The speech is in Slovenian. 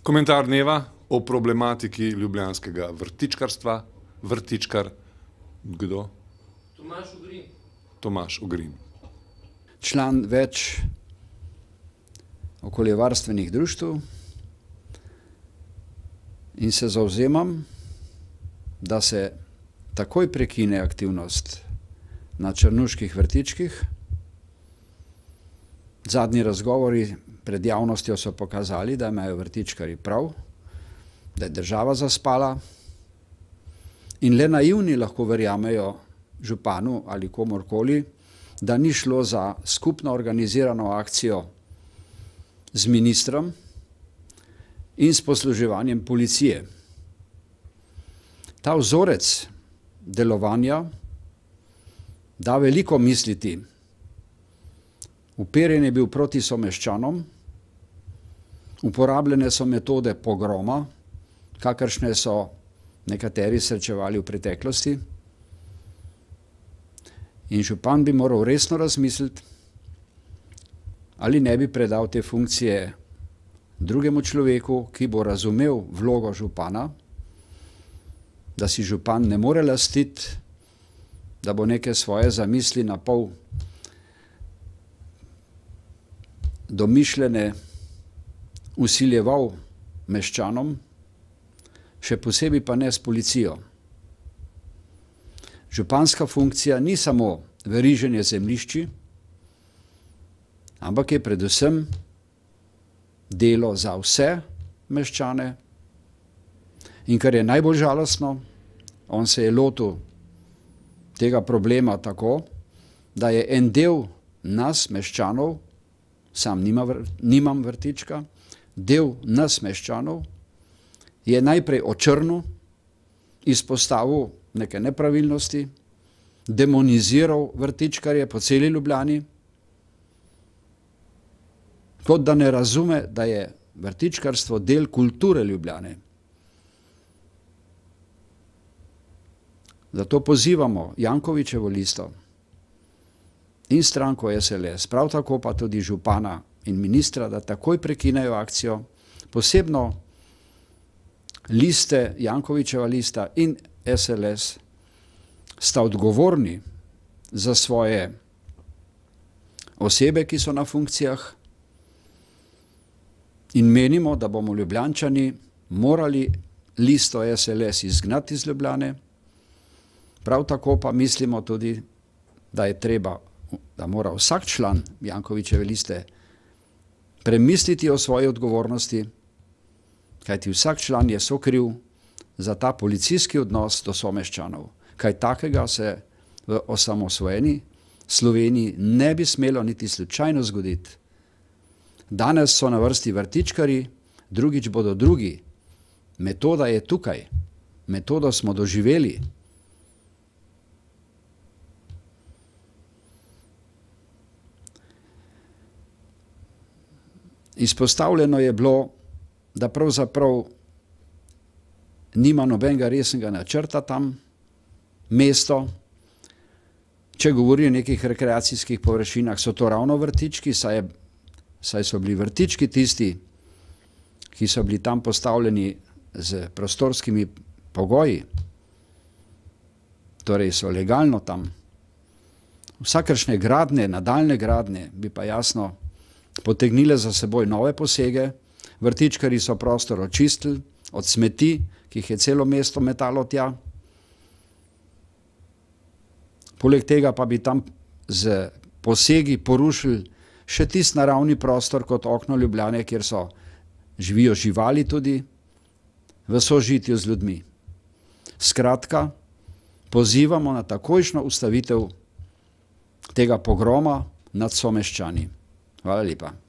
Komentar dneva o problematiki ljubljanskega vrtičkarstva. Vrtičkar, kdo? Tomaž Ogrin. Član več okoljevarstvenih društev in se zavzemam, da se takoj prekine aktivnost na črnuških vrtičkih. Zadnji razgovori pred javnostjo so pokazali, da imajo vrtičkarji prav, da je država zaspala in le naivni lahko verjamejo županu ali komorkoli, da ni šlo za skupno organizirano akcijo z ministrom in s posluževanjem policije. Ta vzorec delovanja da veliko misliti. Uperjen je bil proti someščanom, uporabljene so metode pogroma, kakršne so nekateri srečevali v preteklosti. In župan bi moral resno razmisliti, ali ne bi predal te funkcije drugemu človeku, ki bo razumel vlogo župana, da si župan ne more lastiti, da bo neke svoje zamisli na pol domišljene vsiljeval meščanom, še posebej pa ne s policijo. Županska funkcija ni samo veriženje zemljišči, ampak je predvsem delo za vse meščane. In kar je najbolj žalostno, on se je lotil tega problema tako, da je en del nas, meščanov, sam nimam vrtička, del nas, meščanov, je najprej očrnil, izpostavil neke nepravilnosti, demoniziral vrtičkarje po celi Ljubljani, kot da ne razume, da je vrtičkarstvo del kulture Ljubljane. Zato pozivamo Jankovićevo listo in stranko SLS, prav tako pa tudi župana in ministra, da takoj prekinejo akcijo, posebno liste, Jankovićeva lista in SLS sta odgovorni za svoje osebe, ki so na funkcijah, in menimo, da bomo Ljubljančani morali listo SLS izgnati iz Ljubljane. Prav tako pa mislimo tudi, da je treba, da mora vsak član Jankovićeve liste premisliti o svoji odgovornosti, kajti vsak član je sokriv za ta policijski odnos do someščanov. Kaj takega se v osamosvojeni Sloveniji ne bi smelo niti slučajno zgoditi. Danes so na vrsti vrtičkarji, drugič bodo drugi. Metoda je tukaj. Metodo smo doživeli. Izpostavljeno je bilo, da pravzaprav nima nobenega resnega načrta tam mesto. Če govori o nekih rekreacijskih površinah, so to ravno vrtički, saj so bili vrtički tisti, ki so bili tam postavljeni z prostorskimi pogoji, torej so legalno tam. Vsakršne gradnje, nadaljne gradnje bi pa jasno potegnile za seboj nove posege. Vrtičkarji so prostor očistili od smeti, ki jih je celo mesto metalo tja. Poleg tega pa bi tam z posegi porušili še tisti naravni prostor kot okno Ljubljane, kjer živijo živali tudi v sožitju z ljudmi. Skratka, pozivamo na takojšnjo ustavitev tega pogroma nad someščani. Hvala lepa.